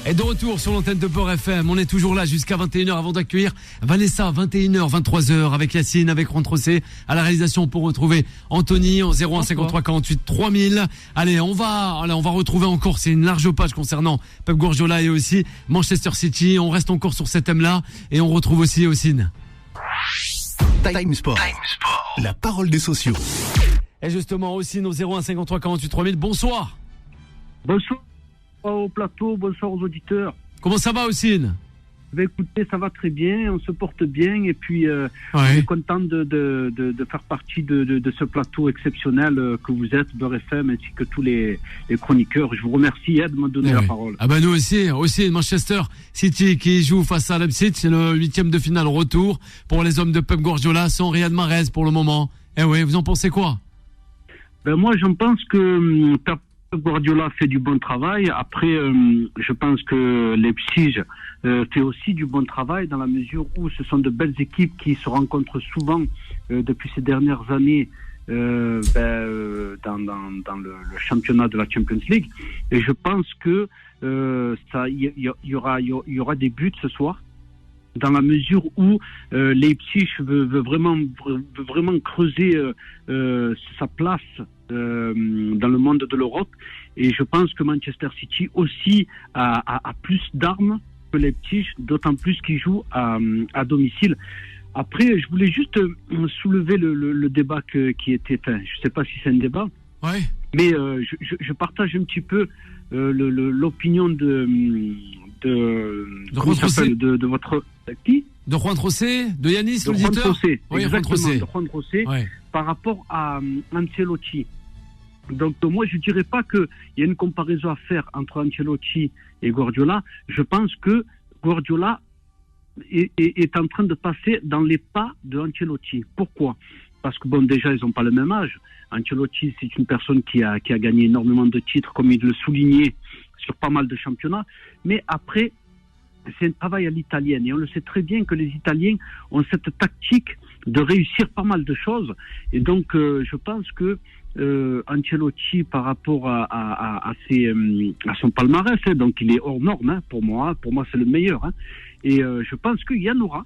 Et de retour sur l'antenne de Beurre FM, on est toujours là jusqu'à 21h avant d'accueillir Vanessa, 21h, 23h avec Yacine, avec Juan Trossé à la réalisation pour retrouver Anthony en 01 53 48 3000. Allez, on va retrouver encore, c'est une large page concernant Pep Guardiola et aussi Manchester City. On reste encore sur cet thème-là et on retrouve aussi Ossine. Time Sport, la parole des sociaux. Et justement aussi nos 01 53 48 3000. Bonsoir. Bonsoir au plateau, bonsoir aux auditeurs. Comment ça va, Ossine? Écoutez, ça va très bien, on se porte bien et puis on est content de faire partie de ce plateau exceptionnel que vous êtes, Beurre FM, ainsi que tous les chroniqueurs. Je vous remercie de me donner la parole. Ah ben nous aussi Manchester City qui joue face à Leipzig, c'est le 8e de finale retour pour les hommes de Pep Guardiola sans Riyad Mahrez pour le moment. Eh oui, vous en pensez quoi? Moi, j'en pense que Pep Guardiola fait du bon travail. Après, je pense que Leipzig fait aussi du bon travail dans la mesure où ce sont de belles équipes qui se rencontrent souvent depuis ces dernières années dans le championnat de la Champions League. Et je pense que il y aura des buts ce soir, dans la mesure où Leipzig veut vraiment creuser sa place dans le monde de l'Europe, et je pense que Manchester City aussi a plus d'armes que Leipzig, d'autant plus qu'il joue à domicile. Après, je voulais juste soulever le débat qui était, je ne sais pas si c'est un débat, mais je partage un petit peu l'opinion de votre qui? De Juan Trossé, de Yanis, l'auditeur. Exactement, de Juan Trossé, par rapport à Ancelotti. Donc moi je dirais pas qu'il y a une comparaison à faire entre Ancelotti et Guardiola. Je pense que Guardiola est en train de passer dans les pas de Ancelotti. Pourquoi? Parce que déjà ils n'ont pas le même âge. Ancelotti, c'est une personne qui a gagné énormément de titres, comme il le soulignait, sur pas mal de championnats. Mais après, c'est un travail à l'italienne. Et on le sait très bien que les Italiens ont cette tactique de réussir pas mal de choses. Et donc, je pense que Ancelotti, par rapport à son palmarès, donc il est hors norme, pour moi c'est le meilleur. Et je pense qu'il y en aura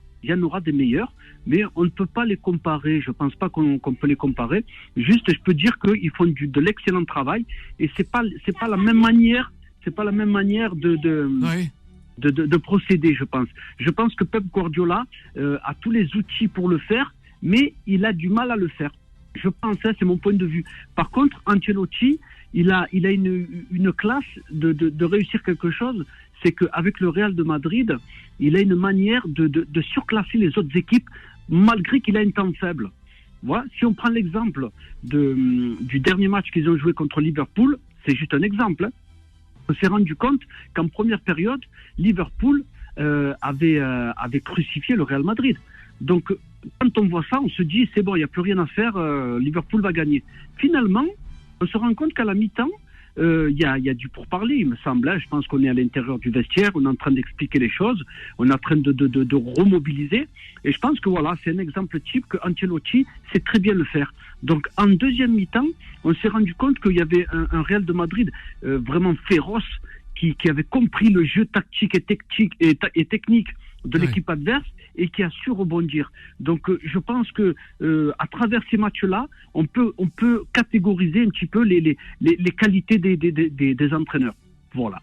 des meilleurs, mais on ne peut pas les comparer. Je pense pas qu'on peut les comparer. Juste, je peux dire qu'ils font de l'excellent travail, et c'est pas la même manière de procéder, je pense. Je pense que Pep Guardiola a tous les outils pour le faire, mais il a du mal à le faire. Je pense, c'est mon point de vue. Par contre, Ancelotti, il a une classe de réussir quelque chose. C'est qu'avec le Real de Madrid, il a une manière de surclasser les autres équipes, malgré qu'il a un temps faible. Voilà. Si on prend l'exemple du dernier match qu'ils ont joué contre Liverpool, c'est juste un exemple. On s'est rendu compte qu'en première période, Liverpool avait crucifié le Real Madrid. Donc, quand on voit ça, on se dit, c'est bon, il n'y a plus rien à faire, Liverpool va gagner. Finalement, on se rend compte qu'à la mi-temps, il y a du pourparler, il me semble. Je pense qu'on est à l'intérieur du vestiaire, on est en train d'expliquer les choses, on est en train de remobiliser. Et je pense que voilà, c'est un exemple type que Ancelotti sait très bien le faire. Donc, en deuxième mi-temps, on s'est rendu compte qu'il y avait un Real de Madrid vraiment féroce, qui avait compris le jeu tactique et technique de l'équipe adverse et qui a su rebondir. Donc je pense que à travers ces matchs-là, on peut catégoriser un petit peu les qualités des entraîneurs. Voilà.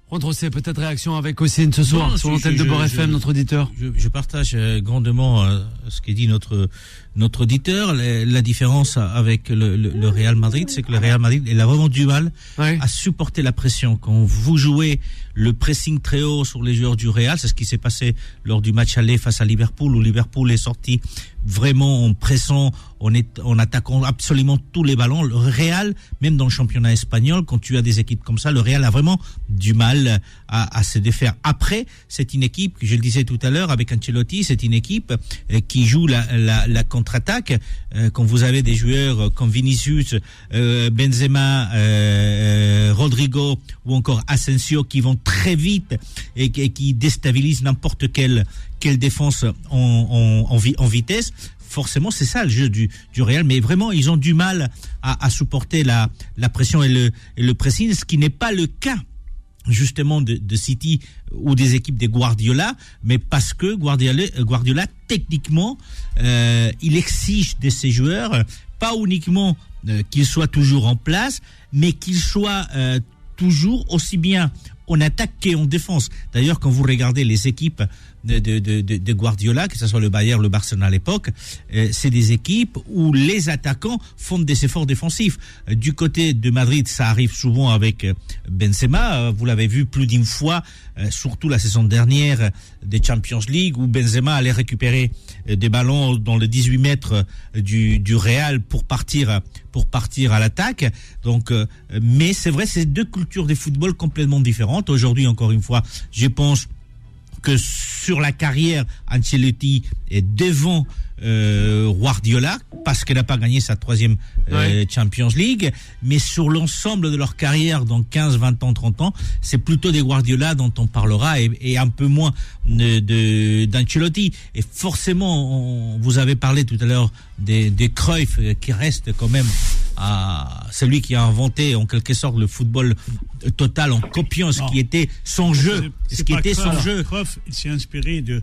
Rondrosset, peut-être réaction avec Ossine ce soir sur l'antenne de Beurre FM, notre auditeur. Je partage grandement ce qu'a dit notre auditeur. La différence avec le Real Madrid, c'est que le Real Madrid, il a vraiment du mal à supporter la pression. Quand vous jouez le pressing très haut sur les joueurs du Real, c'est ce qui s'est passé lors du match aller face à Liverpool, où Liverpool est sorti vraiment en pressant, en attaquant absolument tous les ballons. Le Real, même dans le championnat espagnol, quand tu as des équipes comme ça, le Real a vraiment du mal à se défaire. Après, c'est une équipe, je le disais tout à l'heure avec Ancelotti, c'est une équipe qui joue la contre-attaque. Quand vous avez des joueurs comme Vinicius, Benzema, Rodrigo ou encore Asensio qui vont très vite et qui déstabilisent n'importe quelle défense en vitesse, forcément c'est ça le jeu du Real, mais vraiment ils ont du mal à supporter la pression et le pressing, ce qui n'est pas le cas justement de City ou des équipes de Guardiola, mais parce que Guardiola techniquement il exige de ses joueurs pas uniquement qu'ils soient toujours en place, mais qu'ils soient toujours aussi bien en attaque qu'en défense. D'ailleurs, quand vous regardez les équipes de Guardiola, que ce soit le Bayern, le Barcelone à l'époque, c'est des équipes où les attaquants font des efforts défensifs. Du côté de Madrid, ça arrive souvent avec Benzema. Vous l'avez vu plus d'une fois, surtout la saison dernière des Champions League, où Benzema allait récupérer des ballons dans le 18 mètres du Real pour partir à l'attaque. Donc, mais c'est vrai, c'est deux cultures de football complètement différentes. Aujourd'hui, encore une fois, je pense que sur la carrière, Ancelotti est devant Guardiola parce qu'elle n'a pas gagné sa 3e Champions League, mais sur l'ensemble de leur carrière dans 15, 20 ans, 30 ans, c'est plutôt des Guardiola dont on parlera et un peu moins d'Ancelotti. Et forcément, vous avez parlé tout à l'heure des Cruyff qui reste quand même celui qui a inventé en quelque sorte le football total en copiant ce qui était son jeu. Cruyff, il s'est inspiré de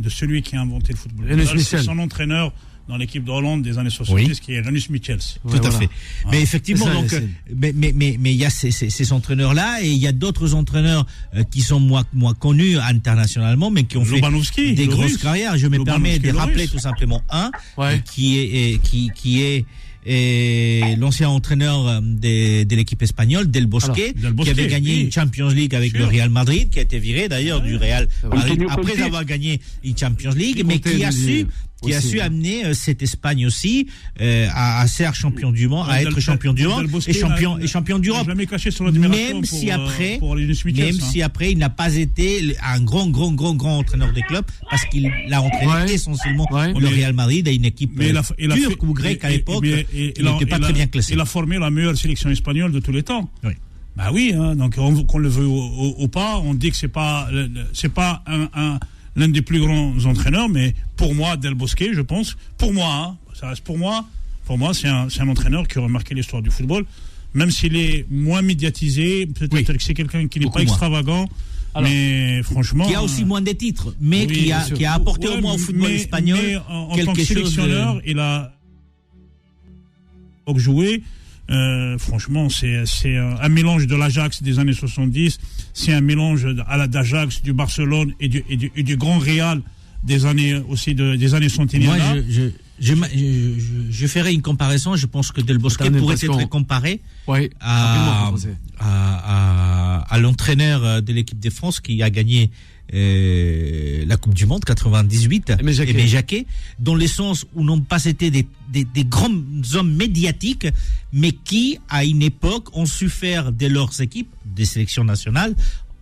celui qui a inventé le football total. C'est son entraîneur dans l'équipe de Hollande des années 70, qui est Rinus Michels. Tout à fait. Mais effectivement, donc, mais il y a ces entraîneurs-là, et il y a d'autres entraîneurs qui sont moins connus internationalement, mais qui ont fait des grosses carrières. Je me permets de rappeler tout simplement qui est l'ancien entraîneur de l'équipe espagnole, Del Bosque, qui avait gagné une Champions League avec le Real Madrid, qui a été viré d'ailleurs du Real Madrid après avoir gagné une Champions League, mais qui a su amener cette Espagne aussi à être champion du monde, et champion d'Europe. Même si après il n'a pas été un grand entraîneur des clubs, parce qu'il a entraîné essentiellement le Real Madrid à une équipe turque ou grecque à l'époque. Il n'était pas très bien classé. Il a formé la meilleure sélection espagnole de tous les temps. Oui. Bah oui, donc qu'on le veut ou pas, on dit que c'est pas l'un des plus grands entraîneurs, mais pour moi, Del Bosque, je pense, ça reste pour moi, c'est un entraîneur qui a marqué l'histoire du football, même s'il est moins médiatisé, peut-être que c'est quelqu'un qui n'est pas extravagant. Alors, mais franchement, qui a aussi moins de titres, mais qui a apporté au moins au football espagnol en tant que sélectionneur, il a joué. Franchement, c'est un mélange de l'Ajax des années 70, c'est un mélange d'Ajax, du Barcelone et du Grand Real des années centenaires. Moi, je ferai une comparaison. Je pense que Del Bosque pourrait être comparé à l'entraîneur de l'équipe de France qui a gagné la Coupe du Monde 98, Aimé Jacquet, dans le sens où n'ont pas été des grands hommes médiatiques, mais qui, à une époque, ont su faire de leurs équipes, des sélections nationales,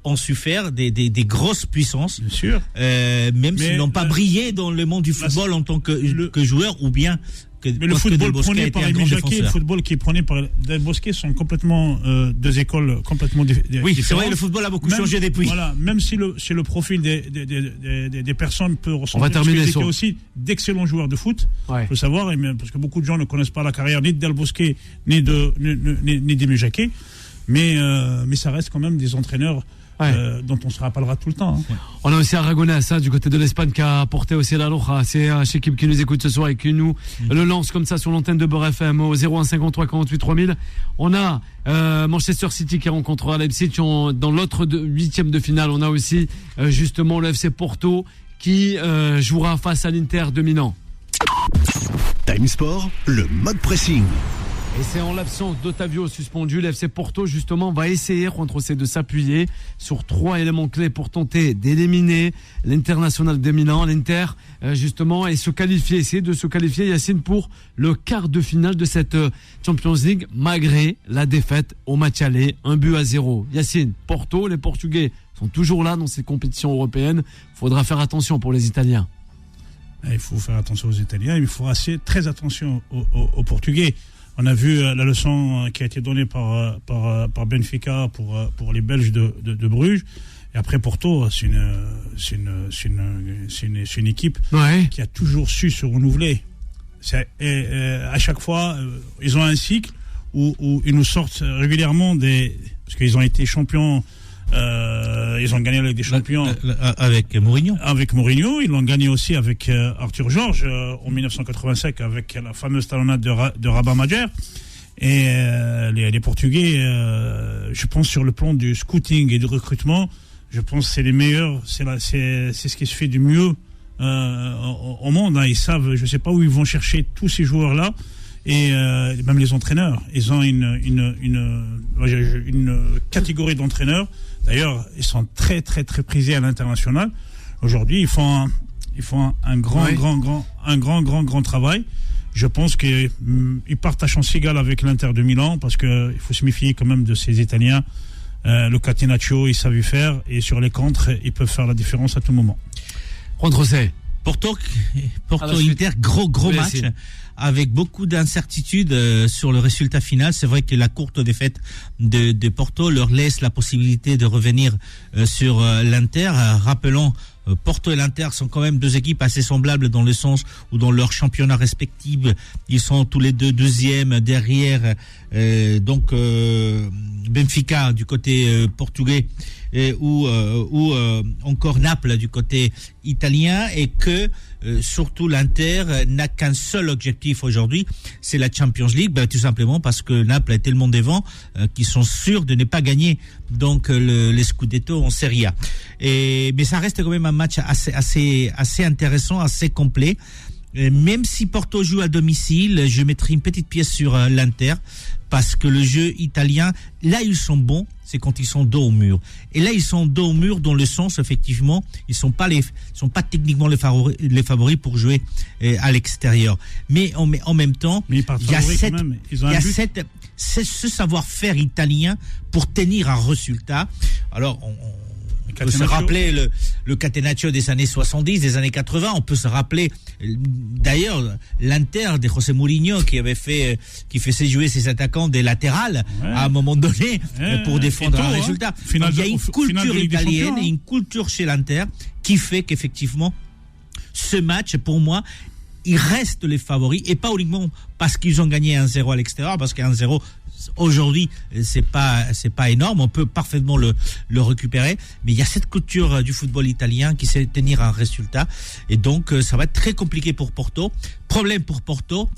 ont su faire des grosses puissances. Bien sûr. Même s'ils n'ont pas brillé dans le monde du football en tant que joueur, ou bien mais le football prôné par Aimé Jacquet et le football qui est prôné par Del Bosque sont complètement deux écoles complètement différentes. Oui, c'est vrai, le football a beaucoup changé depuis. Voilà, même si le profil des personnes peut ressembler. On va terminer sur aussi d'excellents joueurs de foot. Il faut savoir, parce que beaucoup de gens ne connaissent pas la carrière ni de Del Bosque ni d'Aimé Jacquet, mais ça reste quand même des entraîneurs dont on se rappellera tout le temps. Hein. On a aussi Aragonès du côté de l'Espagne qui a porté aussi la Loja. C'est Chekib qui nous écoute ce soir et qui nous le lance comme ça sur l'antenne de Beurre FM au 01 53 48 3000. On a Manchester City qui rencontrera Leipzig. Dans l'autre 8e de finale, on a aussi justement le FC Porto qui jouera face à l'Inter de Milan. Time Sport, le mode pressing. Et c'est en l'absence d'Otavio suspendu, l'FC Porto justement va essayer de s'appuyer sur 3 éléments clés pour tenter d'éliminer l'International de Milan, l'Inter justement, et essayer de se qualifier, Yacine, pour le quart de finale de cette Champions League, malgré la défaite au match aller, 1-0. Yacine, Porto, les Portugais sont toujours là dans ces compétitions européennes, il faudra faire attention pour les Italiens. Il faut faire attention aux Italiens, il faut faire très attention aux Portugais. On a vu la leçon qui a été donnée par Benfica pour les Belges de Bruges. Et après Porto, c'est une équipe qui a toujours su se renouveler. À chaque fois, ils ont un cycle où ils nous sortent régulièrement parce qu'ils ont été champions. Ils ont gagné avec des champions avec Mourinho. Avec Mourinho, ils l'ont gagné aussi avec Arthur Georges en 1985 avec la fameuse talonnade de Rabat Majer. Et les Portugais, je pense sur le plan du scouting et du recrutement, je pense que c'est les meilleurs, c'est ce qui se fait du mieux au monde. Hein. Ils savent, je sais pas où ils vont chercher tous ces joueurs-là. Et même les entraîneurs, ils ont une catégorie d'entraîneurs. D'ailleurs, ils sont très très très prisés à l'international. Aujourd'hui, ils font un grand travail. Je pense qu'ils partent à chance égale avec l'Inter de Milan parce que il faut se méfier quand même de ces Italiens. Le Catenaccio, ils savent y faire, et sur les contres, ils peuvent faire la différence à tout moment. Juan José. Porto Inter, gros match. Avec beaucoup d'incertitudes sur le résultat final. C'est vrai que la courte défaite de Porto leur laisse la possibilité de revenir sur l'Inter. Rappelons, Porto et l'Inter sont quand même deux équipes assez semblables dans le sens où dans leur championnat respectif, ils sont tous les deux deuxièmes derrière Benfica du côté portugais ou encore Naples du côté italien, et que surtout l'Inter n'a qu'un seul objectif aujourd'hui, c'est la Champions League, tout simplement parce que Naples est tellement devant qu'ils sont sûrs de ne pas gagner donc les Scudetto en Serie A. Mais ça reste quand même un match assez intéressant, assez complet. Même si Porto joue à domicile, je mettrai une petite pièce sur l'Inter, parce que le jeu italien, là ils sont bons, c'est quand ils sont dos au mur. Et là ils sont dos au mur dans le sens, effectivement, ils sont pas techniquement les favoris pour jouer à l'extérieur. Mais en même temps, il y a ce savoir-faire italien pour tenir un résultat. Alors on peut se rappeler le Catenaccio des années 70, des années 80. On peut se rappeler d'ailleurs l'Inter de José Mourinho qui faisait jouer ses attaquants des latérales à un moment donné pour défendre un résultat. Il y a une culture italienne et une culture chez l'Inter qui fait qu'effectivement ce match, pour moi, ils restent les favoris, et pas uniquement parce qu'ils ont gagné 1-0 à l'extérieur, parce qu'un 1-0 aujourd'hui, c'est pas énorme, on peut parfaitement le récupérer, mais il y a cette culture du football italien qui sait tenir un résultat, et donc ça va être très compliqué pour Porto. Problème pour Porto,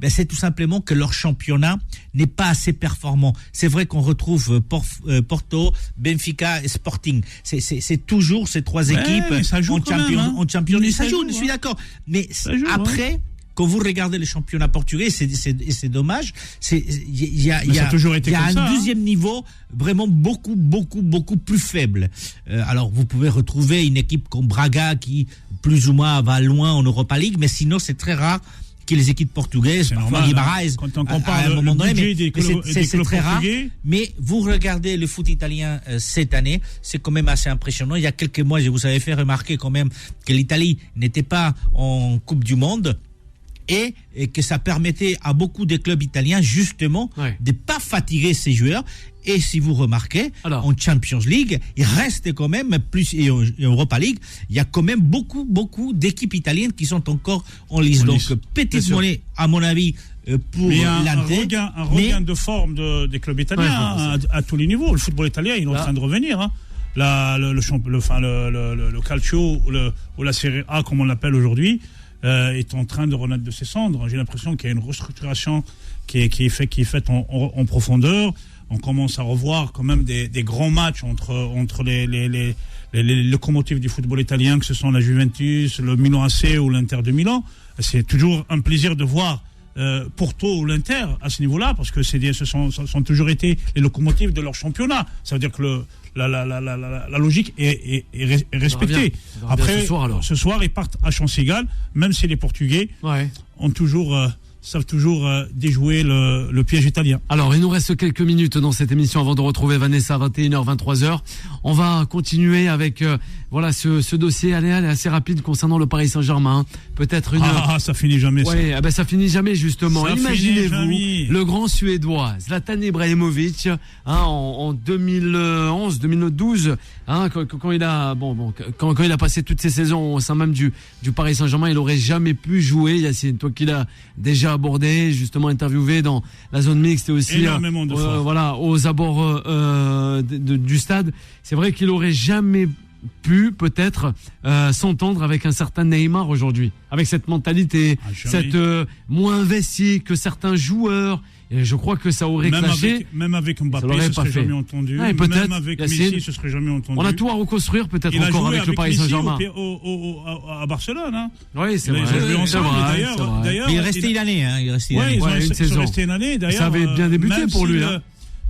c'est tout simplement que leur championnat n'est pas assez performant. C'est vrai qu'on retrouve Porto, Benfica et Sporting. C'est toujours ces trois équipes en Champions League. Ça joue, je suis d'accord. Mais après, quand vous regardez le championnat portugais, c'est dommage. Il y a un deuxième niveau vraiment beaucoup plus faible. Alors vous pouvez retrouver une équipe comme Braga qui plus ou moins va loin en Europa League, mais sinon c'est très rare que les équipes portugaises, parfois Guimarães, à un moment donné, c'est très rare. Mais vous regardez le foot italien cette année, c'est quand même assez impressionnant. Il y a quelques mois, je vous avais fait remarquer quand même que l'Italie n'était pas en Coupe du Monde. Et que ça permettait à beaucoup de clubs italiens justement de pas fatiguer ces joueurs. Et si vous remarquez, en Champions League, il reste quand même plus, et en Europa League, il y a quand même beaucoup d'équipes italiennes qui sont encore en lice. Donc petite monnaie, à mon avis, pour l'Inter. Un regain de forme des clubs italiens à tous les niveaux. Le football italien, il est en train de revenir. le calcio ou la Serie A, comme on l'appelle aujourd'hui, est en train de renaître de ses cendres. J'ai l'impression qu'il y a une restructuration qui est faite en profondeur. On commence à revoir quand même des grands matchs entre les locomotives du football italien, que ce sont la Juventus, le Milan AC ou l'Inter de Milan. C'est toujours un plaisir de voir Porto ou l'Inter à ce niveau-là, parce que ce sont toujours été les locomotives de leur championnat. Ça veut dire que la logique est respectée. Après, ce soir, ils partent à chance égale, même si les Portugais savent toujours déjouer le piège italien. Alors, il nous reste quelques minutes dans cette émission avant de retrouver Vanessa à 21h, 23h. On va continuer avec ce dossier assez rapide concernant le Paris Saint-Germain. Peut-être une... ça finit jamais, ça. Oui, ça finit jamais, justement. Imaginez-vous le grand Suédois, Zlatan Ibrahimovic, en 2011-2012, quand il a passé toutes ses saisons au sein même du Paris Saint-Germain, il aurait jamais pu jouer. Yacine, toi qui l'as déjà abordé, justement interviewé dans la zone mixte et aussi aux abords du stade. C'est vrai qu'il aurait jamais pu peut-être s'entendre avec un certain Neymar aujourd'hui, avec cette mentalité, cette moins investie que certains joueurs. Et je crois que ça aurait clashé. Même avec Mbappé, ce serait jamais entendu. Même avec Messi, ce serait jamais entendu. On a tout à reconstruire peut-être encore avec le Paris Saint-Germain. À Barcelone, hein. Oui, c'est vrai. D'ailleurs, il est resté une année. Une saison. Ça avait bien débuté pour lui.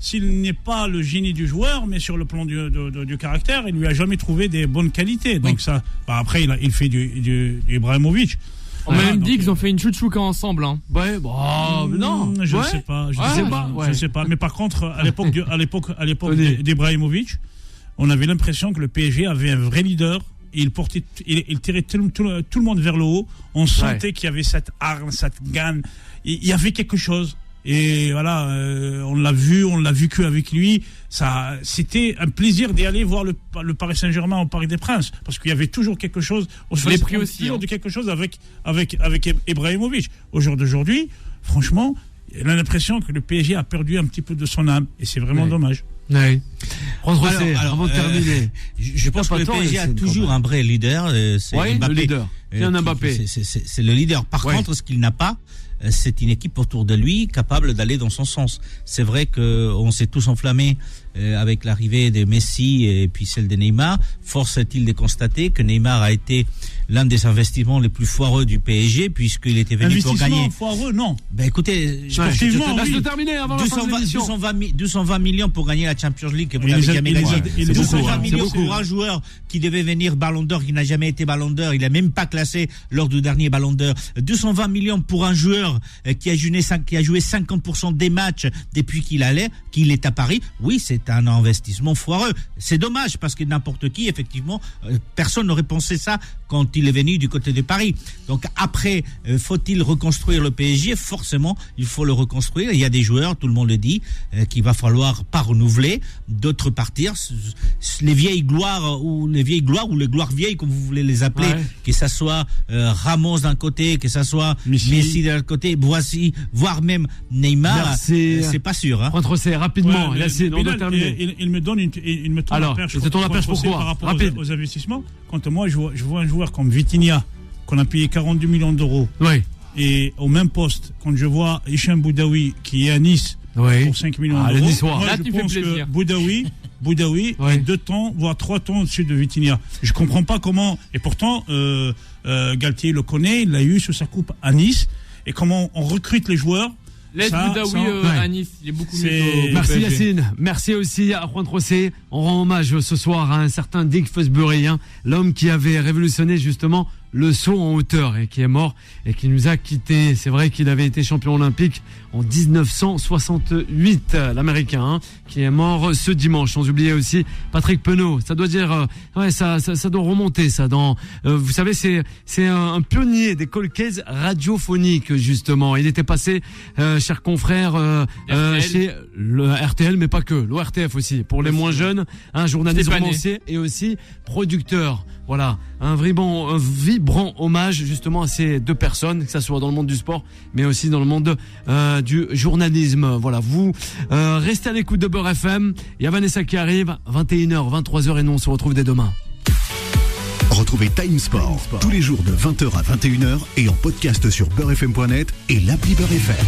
S'il n'est pas le génie du joueur, mais sur le plan du caractère, il lui a jamais trouvé des bonnes qualités. Donc ça, après, il fait du Ibrahimovic. On m'a même dit qu'ils ont fait une chouchouka ensemble. Hein. Non, je ne sais pas. Je sais pas. Mais par contre, à l'époque d'Ibrahimovic, on avait l'impression que le PSG avait un vrai leader. Il tirait tout le monde vers le haut. On sentait qu'il y avait cette arme, cette gagne. Il y avait quelque chose. Et voilà, on l'a vu qu'avec lui. C'était un plaisir d'y aller voir le Paris Saint-Germain au Parc des Princes, parce qu'il y avait toujours quelque chose. Je l'ai pris aussi. Toujours de quelque chose avec Ibrahimovic. Au jour d'aujourd'hui, franchement, on a l'impression que le PSG a perdu un petit peu de son âme, et c'est vraiment dommage. Oui. Avant de terminer, je pense que le PSG a toujours un vrai leader. C'est Mbappé. Le leader. Mbappé. C'est le leader. Par contre, ce qu'il n'a pas, c'est une équipe autour de lui capable d'aller dans son sens. C'est vrai qu'on s'est tous enflammés avec l'arrivée de Messi et puis celle de Neymar. Force est-il de constater que Neymar a été l'un des investissements les plus foireux du PSG, puisqu'il était venu pour gagner. Investissement foireux, non. Écoutez, laisse-le terminer avant la fin de l'émission. 220 millions pour gagner la Champions League, que vous n'avez jamais gagné. 220 millions pour un joueur qui devait venir Ballon d'Or, qui n'a jamais été Ballon d'Or, il n'a même pas classé lors du dernier Ballon d'Or. 220 millions pour un joueur qui a joué 50% des matchs depuis qu'il est à Paris. Oui, c'est un investissement foireux. C'est dommage, parce que n'importe qui, effectivement, personne n'aurait pensé ça quand il est venu du côté de Paris. Donc après, faut-il reconstruire le PSG? Forcément, il faut le reconstruire. Il y a des joueurs, tout le monde le dit, qu'il va falloir pas renouveler, d'autres partir. Les vieilles gloires ou les gloires vieilles, comme vous voulez les appeler, que ça soit Ramos d'un côté, que ça soit Messi de l'autre côté, voire même Neymar, c'est pas sûr. Hein. Contre ces rapidement, on doit terminer. Il me tend la perche. Pourquoi par rapport aux investissements. Quand moi, je vois un joueur comme Vitinha, qu'on a payé 42 millions d'euros, et au même poste, quand je vois Hicham Boudaoui, qui est à Nice, pour 5 millions d'euros, moi, je pense que Boudaoui est 2 temps, voire 3 temps au-dessus de Vitinha. Je comprends pas comment, et pourtant, Galtier le connaît, il l'a eu sous sa coupe à Nice, et comment on recrute les joueurs. Laisse Boudaoui à Nice, il est beaucoup mieux. Merci Yacine, merci aussi à Juan Trocé. On rend hommage ce soir à un certain Dick Fosbury, l'homme qui avait révolutionné justement le saut en hauteur et qui est mort et qui nous a quittés. C'est vrai qu'il avait été champion olympique en 1968, l'Américain, qui est mort ce dimanche. Sans oublier aussi Patrick Penaud. Ça doit dire, ça doit remonter ça. Vous savez, c'est un pionnier des colcaise radiophoniques justement. Il était passé, chers confrères, chez le RTL, mais pas que, l'ORTF aussi. Pour les moins jeunes, journaliste romancier et aussi producteur. Voilà. un vibrant hommage justement à ces deux personnes, que ça soit dans le monde du sport, mais aussi dans le monde du journalisme. Voilà, vous restez à l'écoute de Beurre FM. Il y a Vanessa qui arrive, 21h, 23h et nous on se retrouve dès demain. Retrouvez Time Sport tous les jours de 20h à 21h et en podcast sur beurrefm.net et l'appli Beurre FM.